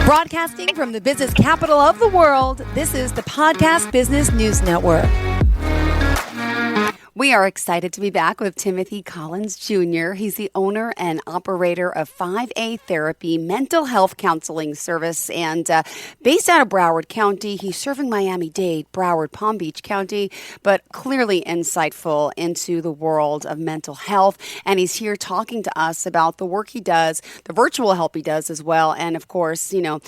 Broadcasting from the business capital of the world, this is the Podcast Business News Network. We are excited to be back with Timothy Collins Jr. He's the owner and operator of 5A Therapy Mental Health Counseling Service, and based out of Broward County. He's serving Miami-Dade, Broward, Palm Beach County, but clearly insightful into the world of mental health. And he's here talking to us about the work he does, the virtual help he does as well, and of course, you know,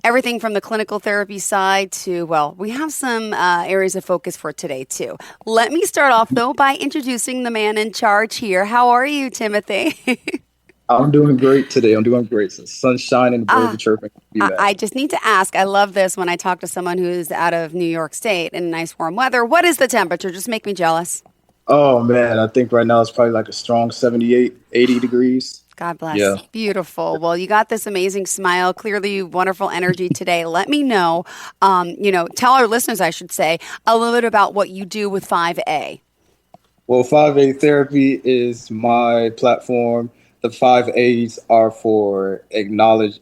everything from the clinical therapy side to, well, we have some areas of focus for today too. Let me start off though by introducing the man in charge here. How are you, Timothy? I'm doing great today. I'm doing great. The sun's shining, the birds are chirping. I just need to ask, I love this when I talk to someone who's out of New York State in nice warm weather. What is the temperature? Just make me jealous. Oh, man. I think right now it's probably like a strong 78, 80 degrees. God bless. Yeah. Beautiful. Well, you got this amazing smile, clearly wonderful energy today. Let me know, tell our listeners, I should say, a little bit about what you do with 5A. Well, 5A Therapy is my platform. The 5 A's are for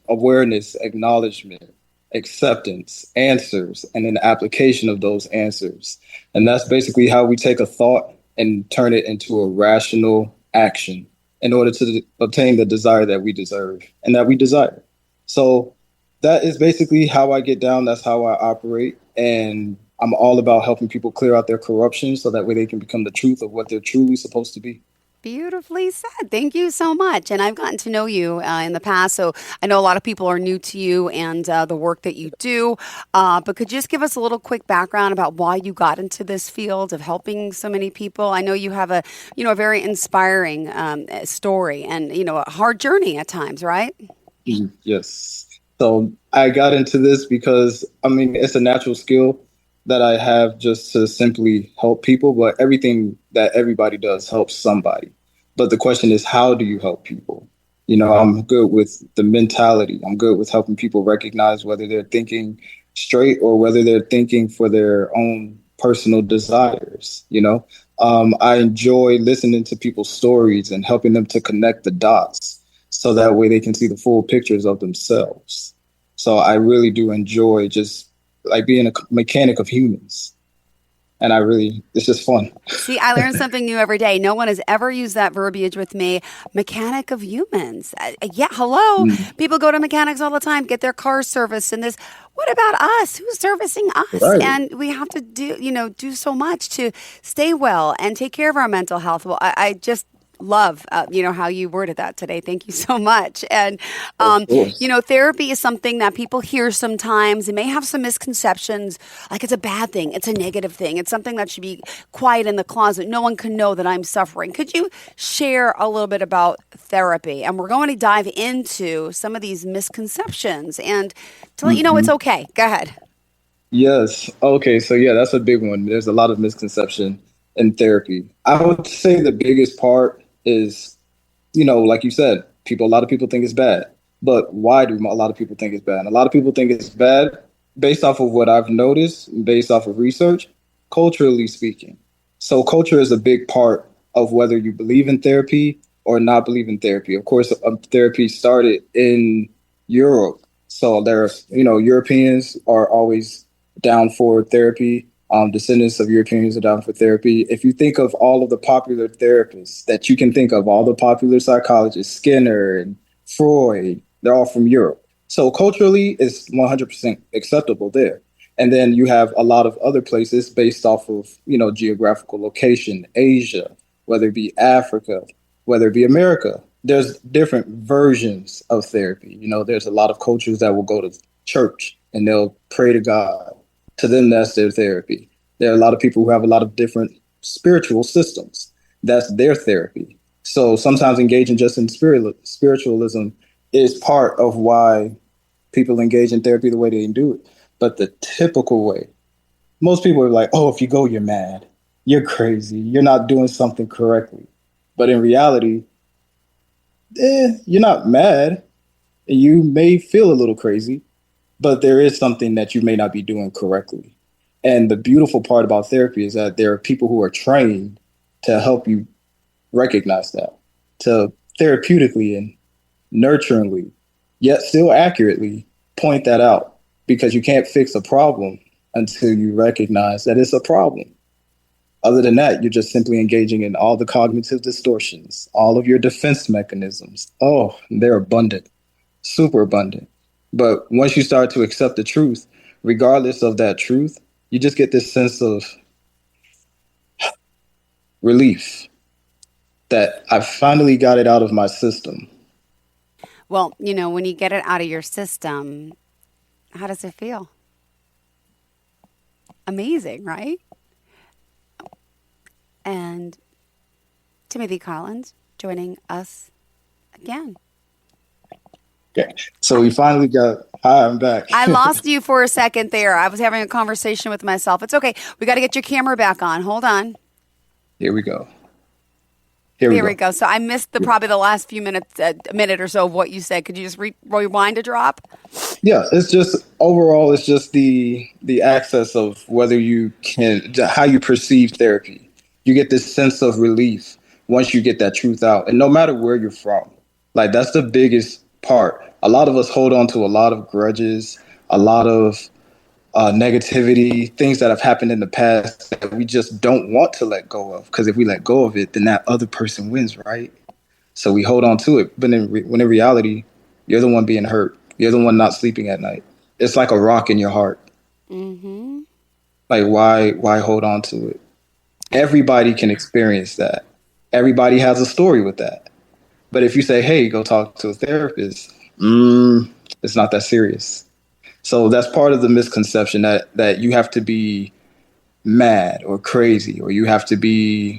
awareness, acknowledgement, acceptance, answers, and then the application of those answers. And that's basically how we take a thought and turn it into a rational action in order to obtain the desire that we deserve and that we desire. So that is basically how I get down. That's how I operate. And I'm all about helping people clear out their corruption so that way they can become the truth of what they're truly supposed to be. Beautifully said. Thank you so much. And I've gotten to know you in the past, so I know a lot of people are new to you and the work that you do. But could you just give us a little quick background about why you got into this field of helping so many people? I know you have a very inspiring story and, a hard journey at times, right? Yes. So I got into this because, it's a natural skill that I have just to simply help people, but everything that everybody does helps somebody. But the question is, how do you help people? I'm good with the mentality. I'm good with helping people recognize whether they're thinking straight or whether they're thinking for their own personal desires. I enjoy listening to people's stories and helping them to connect the dots so that way they can see the full pictures of themselves. So I really do enjoy just like being a mechanic of humans. And it's just fun. See, I learn something new every day. No one has ever used that verbiage with me. Mechanic of humans. Hello. People go to mechanics all the time, get their cars serviced and this. What about us? Who's servicing us? Right. And we have to do so much to stay well and take care of our mental health. Well, I just love, how you worded that today. Thank you so much. And, therapy is something that people hear sometimes. They may have some misconceptions, like it's a bad thing. It's a negative thing. It's something that should be quiet in the closet. No one can know that I'm suffering. Could you share a little bit about therapy? And we're going to dive into some of these misconceptions and to let you know it's okay. Go ahead. Yes. Okay. So that's a big one. There's a lot of misconception in therapy. I would say the biggest part is, like you said, a lot of people think it's bad. But why do a lot of people think it's bad? And a lot of people think it's bad based off of what I've noticed, based off of research, culturally speaking. So culture is a big part of whether you believe in therapy or not believe in therapy. Of course, therapy started in Europe. So Europeans are always down for therapy. Descendants of Europeans are down for therapy. If you think of all of the popular therapists that you can think of, all the popular psychologists, Skinner and Freud, they're all from Europe. So culturally, it's 100% acceptable there. And then you have a lot of other places based off of, geographical location, Asia, whether it be Africa, whether it be America. There's different versions of therapy. There's a lot of cultures that will go to church and they'll pray to God. To them, that's their therapy. There are a lot of people who have a lot of different spiritual systems. That's their therapy. So sometimes engaging just in spiritualism is part of why people engage in therapy the way they do it. But the typical way, most people are like, oh, if you go, you're mad. You're crazy. You're not doing something correctly. But in reality, you're not mad. You may feel a little crazy, but there is something that you may not be doing correctly. And the beautiful part about therapy is that there are people who are trained to help you recognize that. to therapeutically and nurturingly, yet still accurately point that out, because you can't fix a problem until you recognize that it's a problem. Other than that, you're just simply engaging in all the cognitive distortions, all of your defense mechanisms. Oh, they're abundant, super abundant. But once you start to accept the truth, regardless of that truth, you just get this sense of relief that I finally got it out of my system. Well, when you get it out of your system, how does it feel? Amazing, right? And Timothy Collins joining us again. Okay. So we finally got, hi, I'm back. I lost you for a second there. I was having a conversation with myself. It's okay. We got to get your camera back on. Hold on. Here we go. Here we go. So I missed probably the last few minutes, a minute or so of what you said. Could you just rewind a drop? Yeah, it's just overall, it's just the access of whether you can, how you perceive therapy. You get this sense of relief once you get that truth out. And no matter where you're from, like that's the biggest part. A lot of us hold on to a lot of grudges, a lot of negativity, things that have happened in the past that we just don't want to let go of. Because if we let go of it, then that other person wins, right? So we hold on to it. But when in reality, you're the one being hurt. You're the one not sleeping at night. It's like a rock in your heart. Mm-hmm. Like, why hold on to it? Everybody can experience that. Everybody has a story with that. But if you say, hey, go talk to a therapist, it's not that serious. So that's part of the misconception that you have to be mad or crazy, or you have to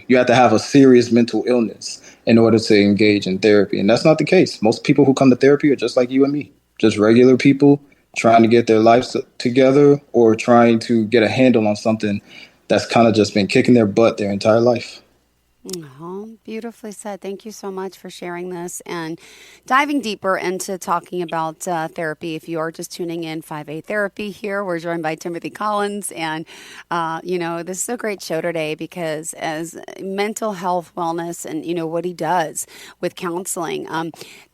have a serious mental illness in order to engage in therapy. And that's not the case. Most people who come to therapy are just like you and me, just regular people trying to get their lives together or trying to get a handle on something that's kind of just been kicking their butt their entire life. Oh, beautifully said. Thank you so much for sharing this and diving deeper into talking about therapy. If you are just tuning in, 5A Therapy here, we're joined by Timothy Collins. And, this is a great show today because as mental health, wellness, and, what he does with counseling,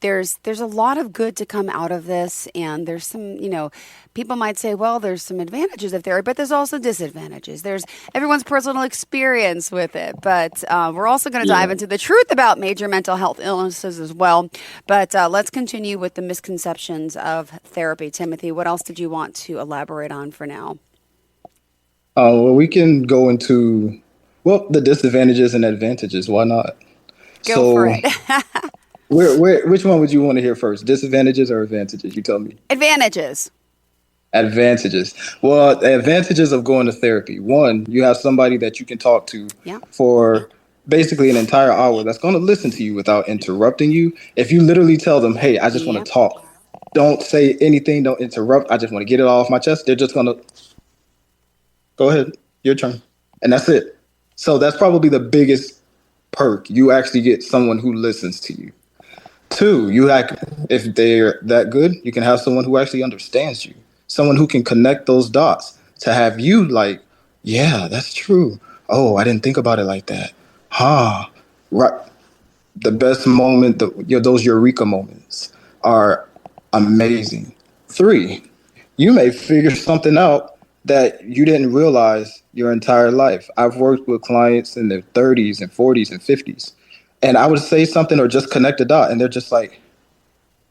there's a lot of good to come out of this. And there's some, people might say, well, there's some advantages of therapy, but there's also disadvantages. There's everyone's personal experience with it. But we're also going to dive into the truth about major mental health illnesses as well. But let's continue with the misconceptions of therapy. Timothy, what else did you want to elaborate on for now? Well, we can go into, the disadvantages and advantages. Why not? Go for it. Which one would you want to hear first? Disadvantages or advantages? You tell me. Advantages. Advantages. Well, the advantages of going to therapy. One, you have somebody that you can talk to for basically an entire hour that's going to listen to you without interrupting you. If you literally tell them, hey, I just want to talk. Don't say anything. Don't interrupt. I just want to get it off my chest. They're just going to go ahead. Your turn. And that's it. So that's probably the biggest perk. You actually get someone who listens to you. Two, if they're that good, you can have someone who actually understands you. Someone who can connect those dots to have you like, yeah, that's true. Oh, I didn't think about it like that. Right. The best moment, those eureka moments are amazing. Three, you may figure something out that you didn't realize your entire life. I've worked with clients in their 30s and 40s and 50s, and I would say something or just connect a dot, and they're just like,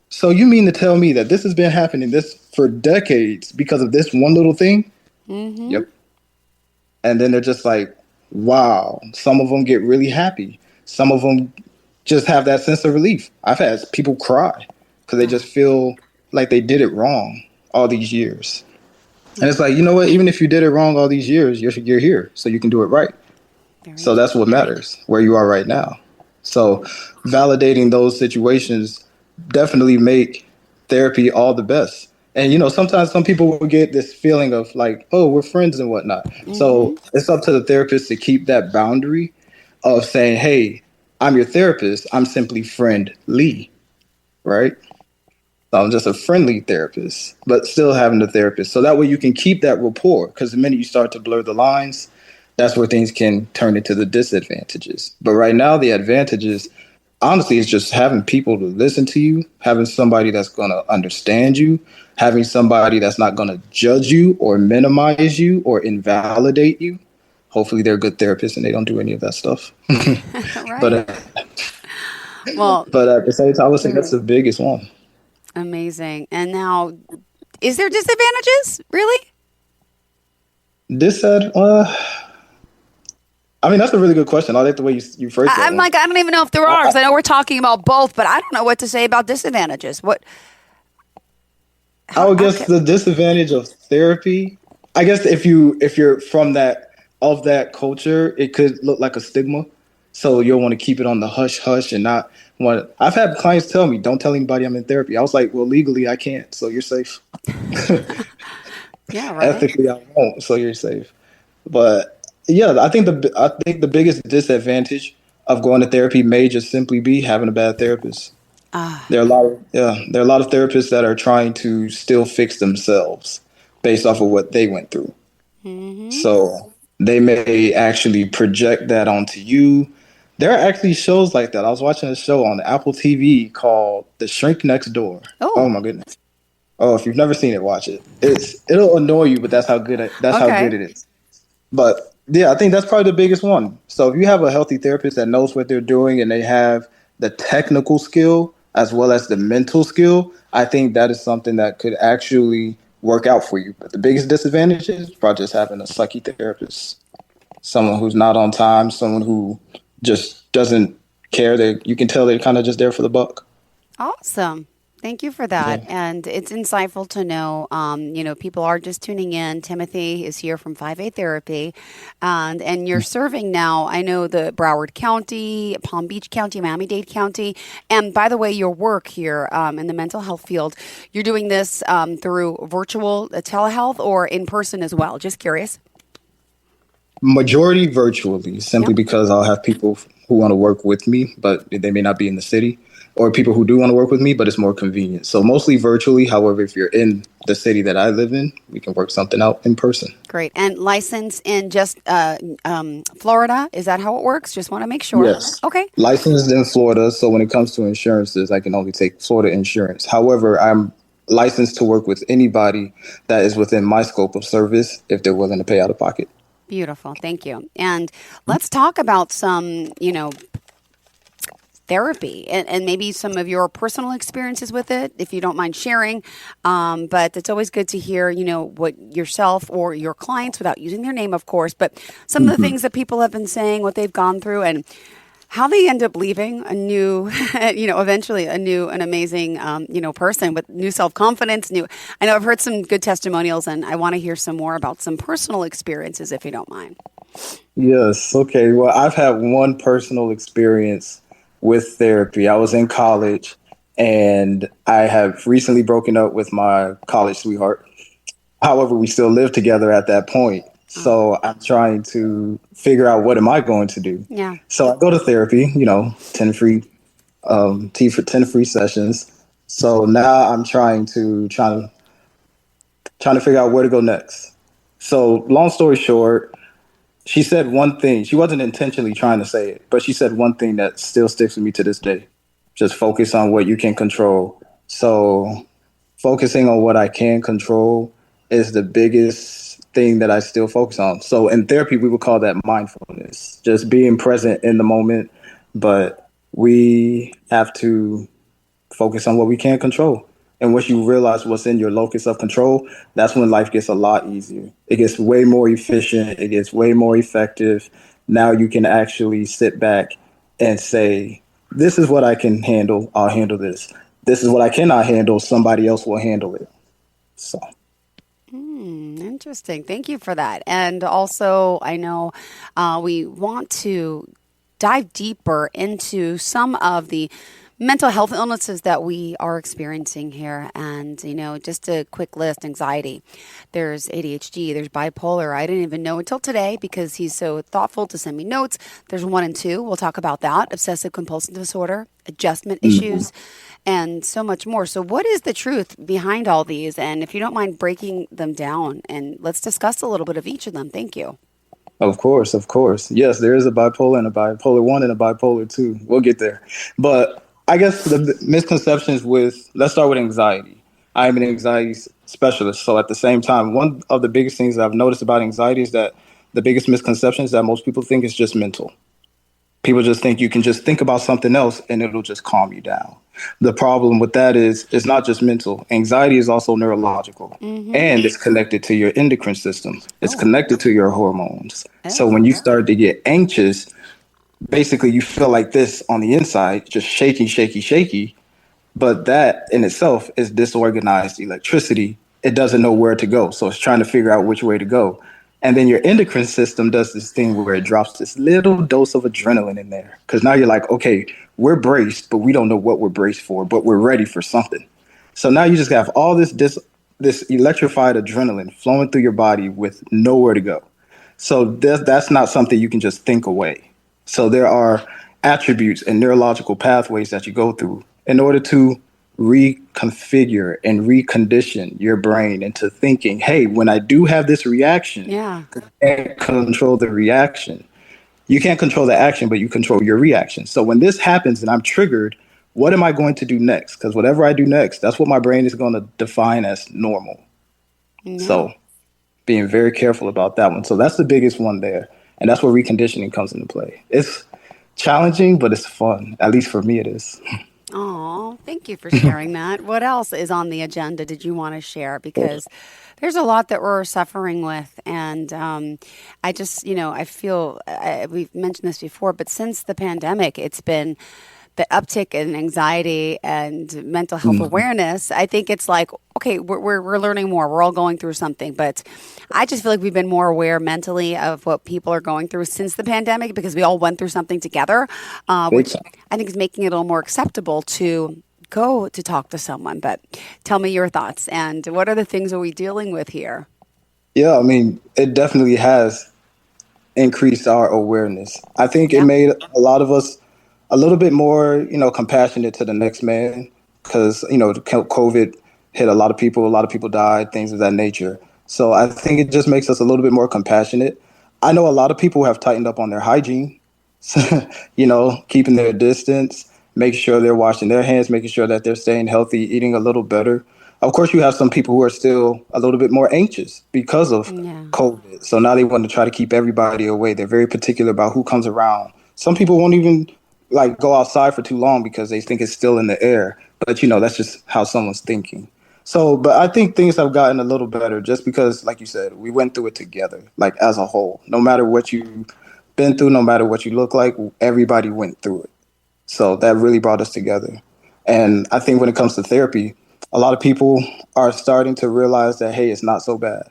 so you mean to tell me that this has been happening this for decades because of this one little thing? Mm-hmm. Yep. And then they're just like, wow. Some of them get really happy. Some of them just have that sense of relief. I've had people cry because they just feel like they did it wrong all these years. And it's like, you know what? Even if you did it wrong all these years, you're here, so you can do it right. So that's what matters, where you are right now. So validating those situations definitely make therapy all the best. And, sometimes some people will get this feeling of like, oh, we're friends and whatnot. Mm-hmm. So it's up to the therapist to keep that boundary of saying, hey, I'm your therapist. I'm simply friendly, right? So I'm just a friendly therapist, but still having a therapist. So that way you can keep that rapport, because the minute you start to blur the lines, that's where things can turn into the disadvantages. But right now, the advantages, honestly, it's just having people to listen to you, having somebody that's going to understand you, having somebody that's not going to judge you or minimize you or invalidate you. Hopefully, they're good therapists and they don't do any of that stuff. but Right. uh, Well, but at the same time, I would say that's the biggest one. amazing. And now, is there disadvantages? Really? This said, I mean, that's a really good question. I like the way you phrased that I'm one. like, I don't even know if there are, because I know we're talking about both, but I don't know what to say about disadvantages. What? I How? would guess Okay. the disadvantage of therapy. I guess if you're from that culture, it could look like a stigma. So you'll want to keep it on the hush hush and not want. I've had clients tell me, "Don't tell anybody I'm in therapy." I was like, "Well, legally I can't, so you're safe. Yeah. Right. Ethically I won't, so you're safe." But yeah, I think the biggest disadvantage of going to therapy may just simply be having a bad therapist. Ah. There are a lot of therapists that are trying to still fix themselves based off of what they went through. Mm-hmm. So they may actually project that onto you. There are actually shows like that. I was watching a show on Apple TV called The Shrink Next Door. Oh Oh. my goodness. Oh, if you've never seen it, watch it. It'll annoy you, but that's how good Okay. it is. But yeah, I think that's probably the biggest one. So if you have a healthy therapist that knows what they're doing and they have the technical skill as well as the mental skill, I think that is something that could actually work out for you. But the biggest disadvantage is probably just having a sucky therapist, someone who's not on time, someone who just doesn't care. That you can tell they're kind of just there for the buck. Awesome. Thank you for that. Yeah. And it's insightful to know, people are just tuning in. Timothy is here from 5A Therapy, and you're serving now. I know the Broward County, Palm Beach County, Miami-Dade County. And by the way, your work here in the mental health field, you're doing this through virtual telehealth or in person as well. Just curious. Majority virtually, simply Yep. because I'll have people who want to work with me, but they may not be in the city, or people who do want to work with me, but it's more convenient. So mostly virtually. However, if you're in the city that I live in, we can work something out in person. Great. And license in just Florida. Is that how it works? Just want to make sure. Yes. Okay. Licensed in Florida, so when it comes to insurances, I can only take Florida insurance. However, I'm licensed to work with anybody that is within my scope of service if they're willing to pay out of pocket. Beautiful. Thank you. And let's talk about some, therapy and maybe some of your personal experiences with it, if you don't mind sharing. But it's always good to hear, what yourself or your clients, without using their name, of course, but some of the things that people have been saying, what they've gone through, and how they end up leaving a new, eventually an amazing, person with new self-confidence. I know I've heard some good testimonials, and I want to hear some more about some personal experiences, if you don't mind. Yes. Okay. Well, I've had one personal experience with therapy. I was in college and I have recently broken up with my college sweetheart. However, we still live together at that point. Oh, So I'm trying to figure out what am I going to do. yeah. So I go to therapy, 10 free, 10 free sessions. So now I'm trying to figure out where to go next. So long story short, she said one thing. She wasn't intentionally trying to say it, but she said one thing that still sticks with me to this day. Just focus on what you can control. So focusing on what I can control is the biggest thing that I still focus on. So in therapy, we would call that mindfulness, just being present in the moment. But we have to focus on what we can't control. And once you realize what's in your locus of control, that's when life gets a lot easier. It gets way more efficient. It gets way more effective. Now you can actually sit back and say, this is what I can handle. I'll handle this. This is what I cannot handle. Somebody else will handle it. So, Interesting. Thank you for that. And also, I know we want to dive deeper into some of the mental health illnesses that we are experiencing here. And, just a quick list: anxiety, there's ADHD, there's bipolar. I didn't even know until today because he's so thoughtful to send me notes. There's 1 and 2. We'll talk about that: obsessive compulsive disorder, adjustment issues, and so much more. So, what is the truth behind all these? And if you don't mind breaking them down, and let's discuss a little bit of each of them. Thank you. Of course, of course. Yes, there is a bipolar and a bipolar 1 and a bipolar 2. We'll get there. But I guess the misconceptions with, let's start with anxiety. I am an anxiety specialist. So at the same time, one of the biggest things that I've noticed about anxiety is that the biggest misconception is that most people think it's just mental. People just think you can just think about something else and it'll just calm you down. The problem with that is it's not just mental. Anxiety is also neurological, and it's connected to your endocrine system. It's Oh, connected to your hormones. So oh, when you start to get anxious, basically you feel like this on the inside, just shaky, shaky, shaky. But that in itself is disorganized electricity. It doesn't know where to go. So it's trying to figure out which way to go. And then your endocrine system does this thing where it drops this little dose of adrenaline in there. Because now you're like, okay, we're braced, but we don't know what we're braced for, but we're ready for something. So now you just have all this electrified adrenaline flowing through your body with nowhere to go. So that's not something you can just think away. So there are attributes and neurological pathways that you go through in order to reconfigure and recondition your brain into thinking, hey, when I do have this reaction, yeah. I can't control the reaction. You can't control the action, but you control your reaction. So when this happens and I'm triggered, what am I going to do next? Because whatever I do next, that's what my brain is going to define as normal. Yeah. So being very careful about that one. So that's the biggest one there. And that's where reconditioning comes into play. It's challenging, but it's fun. At least for me, it is. Oh, thank you for sharing that. What else is on the agenda did you want to share? Because there's a lot that we're suffering with. And I just, I feel we've mentioned this before, but since the pandemic, it's been the uptick in anxiety and mental health Mhm. awareness. I think it's like, okay, we're learning more. We're all going through something, but I just feel like we've been more aware mentally of what people are going through since the pandemic because we all went through something together, Big which time. I think is making it a little more acceptable to go to talk to someone. But tell me your thoughts and what other things are we dealing with here? Yeah, I mean, it definitely has increased our awareness. I think it Yeah. made a lot of us a little bit more, compassionate to the next man because, COVID hit a lot of people died, things of that nature. So I think it just makes us a little bit more compassionate. I know a lot of people have tightened up on their hygiene, keeping their distance, making sure they're washing their hands, making sure that they're staying healthy, eating a little better. Of course, you have some people who are still a little bit more anxious because of Yeah. COVID. So now they want to try to keep everybody away. They're very particular about who comes around. Some people won't even like go outside for too long because they think it's still in the air. But that's just how someone's thinking. So, but I think things have gotten a little better just because, like you said, we went through it together, like as a whole. No matter what you've been through, no matter what you look like, everybody went through it. So that really brought us together. And I think when it comes to therapy, a lot of people are starting to realize that, hey, it's not so bad.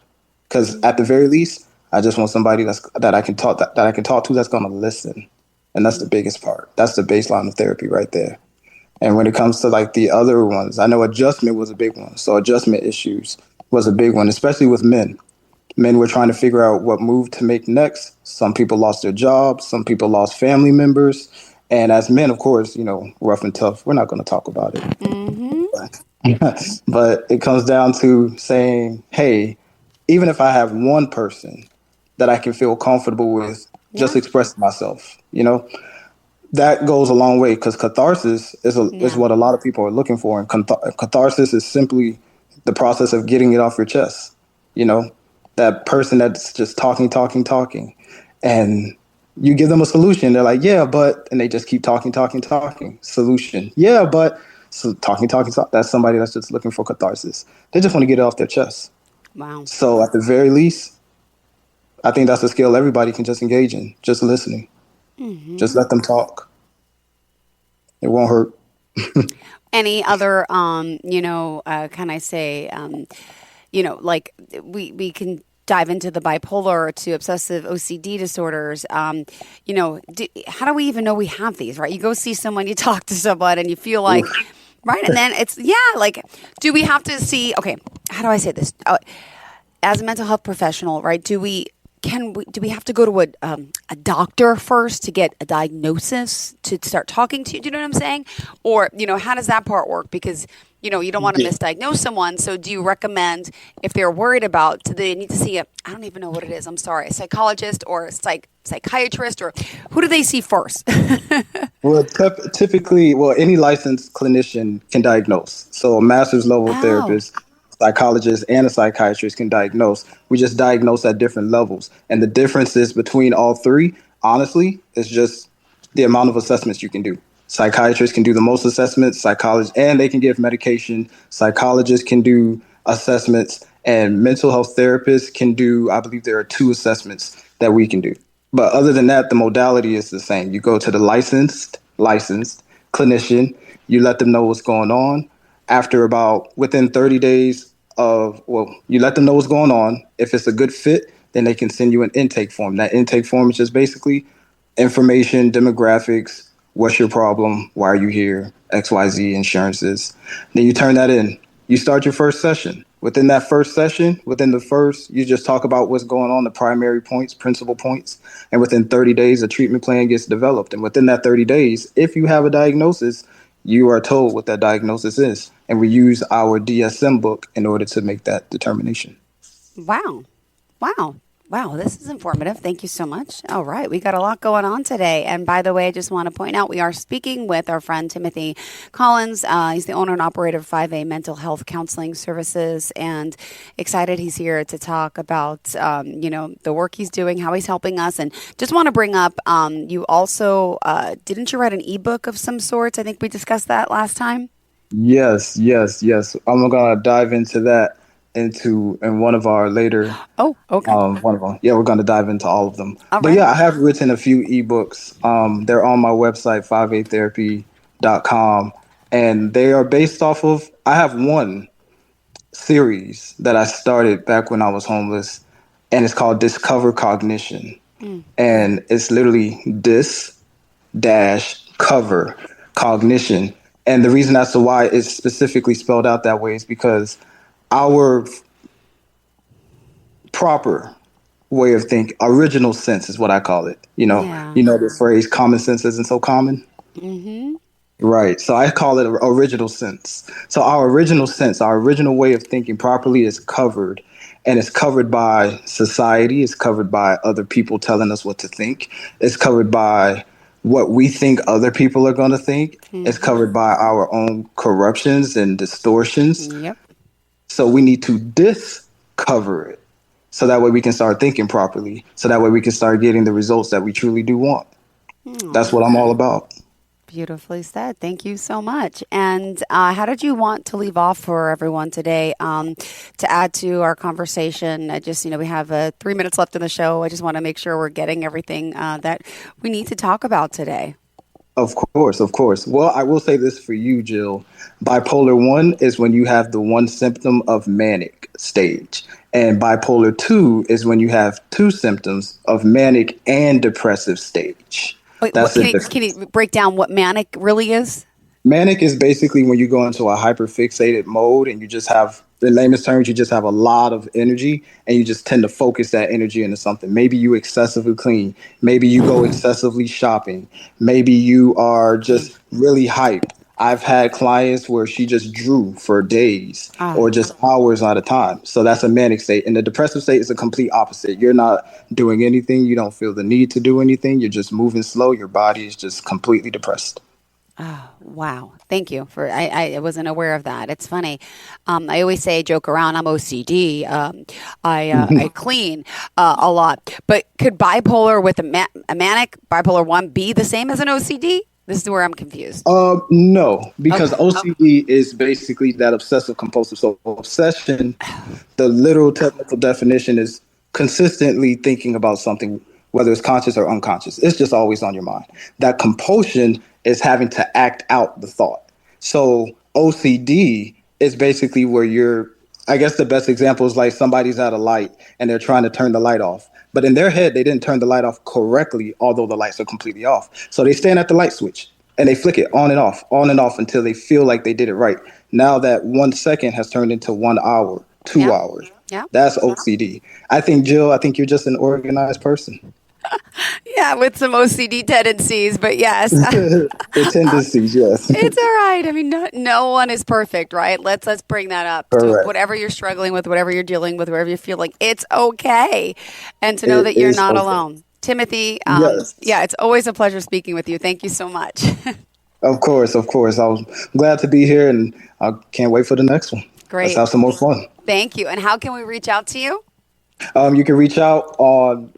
Because at the very least, I just want somebody that I can talk to that's going to listen. And that's the biggest part. That's the baseline of therapy right there. And when it comes to like the other ones, I know adjustment was a big one. So adjustment issues was a big one, especially with men. Men were trying to figure out what move to make next. Some people lost their jobs. Some people lost family members. And as men, of course, rough and tough. We're not going to talk about it. Mm-hmm. But it comes down to saying, hey, even if I have one person that I can feel comfortable with, just Yeah. expressing myself, that goes a long way because catharsis is Yeah. what a lot of people are looking for. And catharsis is simply the process of getting it off your chest. You know, that person that's just talking, talking, talking. And you give them a solution. They're like, yeah, but, and they just keep talking, talking, talking. Solution. Yeah, but, so talking, talking, talking. That's somebody that's just looking for catharsis. They just want to get it off their chest. Wow. So at the very least, I think that's a skill everybody can just engage in, just listening. Just Mm-hmm. let them talk. It won't hurt. Any other, can I say, like we can dive into the bipolar to obsessive OCD disorders. How do we even know we have these, right? You go see someone, you talk to someone, and you feel like, Oof. right? And then it's, yeah, like, do we have to see, okay, how do I say this? As a mental health professional, right? Do we do we have to go to a doctor first to get a diagnosis to start talking to you? Do you know what I'm saying? Or, how does that part work? Because, you don't want to misdiagnose someone. So do you recommend, if they're worried about, do they need to see I don't even know what it is. I'm sorry, a psychologist or a psychiatrist, or who do they see first? Well, typically, any licensed clinician can diagnose. So a master's level therapist, psychologist, and a psychiatrist can diagnose. We just diagnose at different levels. And the differences between all three, honestly, is just the amount of assessments you can do. Psychiatrists can do the most assessments, psychologists, and they can give medication. Psychologists can do assessments, and mental health therapists can do, I believe there are 2 assessments that we can do. But other than that, the modality is the same. You go to the licensed clinician, you let them know what's going on. Within 30 days you let them know what's going on. If it's a good fit, then they can send you an intake form. That intake form is just basically information, demographics, what's your problem, why are you here, XYZ, insurances. Then you turn that in. You start your first session. Within that first session, you just talk about what's going on, the primary points, principal points. And within 30 days, a treatment plan gets developed. And within that 30 days, if you have a diagnosis, you are told what that diagnosis is. And we use our DSM book in order to make that determination. Wow. This is informative. Thank you so much. All right. We got a lot going on today. And by the way, I just want to point out we are speaking with our friend Timothy Collins. He's the owner and operator of 5A Mental Health Counseling Services, and excited he's here to talk about, the work he's doing, how he's helping us. And just want to bring up, you also, didn't you write an ebook of some sorts? I think we discussed that last time. Yes. I'm going to dive into that in one of our later. Oh, okay. One of them. Yeah, we're going to dive into all of them. All but right. Yeah, I have written a few ebooks. They're on my website, 5atherapy.com, and they are based off of. I have one series that I started back when I was homeless, and it's called Discover Cognition, and it's literally cover cognition. And the reason as to why it's specifically spelled out that way is because our proper way of thinking, original sense is what I call it. You know the phrase common sense isn't so common. Mm-hmm. Right. So I call it original sense. So our original sense, our original way of thinking properly is covered. And it's covered by society. It's covered by other people telling us what to think. It's covered by what we think other people are going to think. Mm-hmm. It's covered by our own corruptions and distortions. Yep. So we need to discover it. So that way we can start thinking properly. So that way we can start getting the results that we truly do want. That's what I'm all about. Beautifully said. Thank you so much. And how did you want to leave off for everyone today to add to our conversation? We have 3 minutes left in the show. I just want to make sure we're getting everything that we need to talk about today. Of course. Well, I will say this for you, Jill. Bipolar 1 is when you have the one symptom of manic stage. And bipolar 2 is when you have 2 symptoms of manic and depressive stage. Wait, can you break down what manic really is? Manic is basically when you go into a hyperfixated mode and you just have, in layman's terms, you just have a lot of energy and you just tend to focus that energy into something. Maybe you excessively clean. Maybe you go excessively shopping. Maybe you are just really hyped. I've had clients where she just drew for days or just hours at a time. So that's a manic state. And the depressive state is a complete opposite. You're not doing anything. You don't feel the need to do anything. You're just moving slow. Your body is just completely depressed. Oh, wow. Thank you for, I wasn't aware of that. It's funny. I always joke around, I'm OCD. I clean a lot, but could bipolar with a manic bipolar 1 be the same as an OCD? This is where I'm confused. No, because OCD is basically that obsessive compulsive. So obsession, the literal technical definition is consistently thinking about something, whether it's conscious or unconscious. It's just always on your mind. That compulsion is having to act out the thought. So OCD is basically where I guess the best example is like somebody's at a light and they're trying to turn the light off. But in their head, they didn't turn the light off correctly, although the lights are completely off. So they stand at the light switch and they flick it on and off until they feel like they did it right. Now that 1 second has turned into 1 hour, 2 hours, Yeah. That's OCD. I think, Jill, you're just an organized person. Yeah, with some OCD tendencies, but yes. The tendencies, yes. It's all right. I mean, no one is perfect, right? Let's bring that up. To whatever you're struggling with, whatever you're dealing with, whatever you feel like, it's okay. And to know that you're not alone. Timothy, yes. Yeah, it's always a pleasure speaking with you. Thank you so much. Of course. I was glad to be here, and I can't wait for the next one. Great. Let's have some more fun. Thank you. And how can we reach out to you? You can reach out on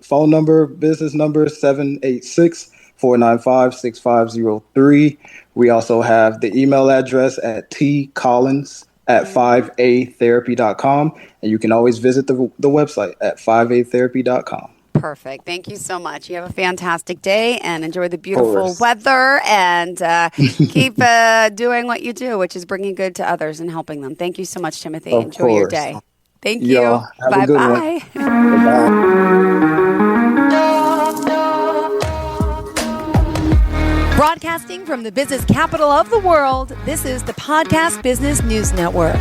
business number 786-495-6503. We also have the email address at tcollins@5atherapy.com. And you can always visit the website at 5atherapy.com. Perfect. Thank you so much. You have a fantastic day and enjoy the beautiful weather and keep doing what you do, which is bringing good to others and helping them. Thank you so much, Timothy. Enjoy your day. Thank you. Bye-bye. Bye-bye. Broadcasting from the business capital of the world, this is the Podcast Business News Network.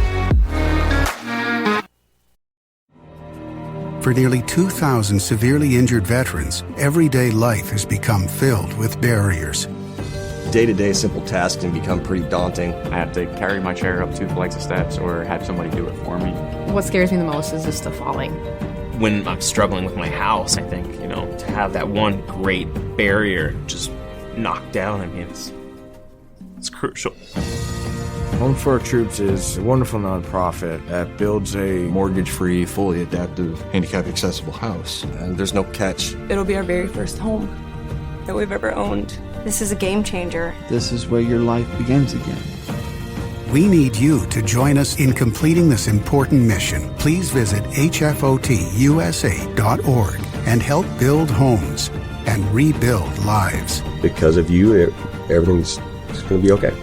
For nearly 2,000 severely injured veterans, everyday life has become filled with barriers. Day-to-day simple tasks can become pretty daunting. I have to carry my chair up 2 flights of steps or have somebody do it for me. What scares me the most is just the falling. When I'm struggling with my house, I think, to have that one great barrier just knocked down, it's crucial. Home for Our Troops is a wonderful nonprofit that builds a mortgage-free, fully adaptive, handicap-accessible house. And there's no catch. It'll be our very first home that we've ever owned. This is a game changer. This is where your life begins again. We need you to join us in completing this important mission. Please visit hfotusa.org and help build homes and rebuild lives. Because of you, everything's going to be okay.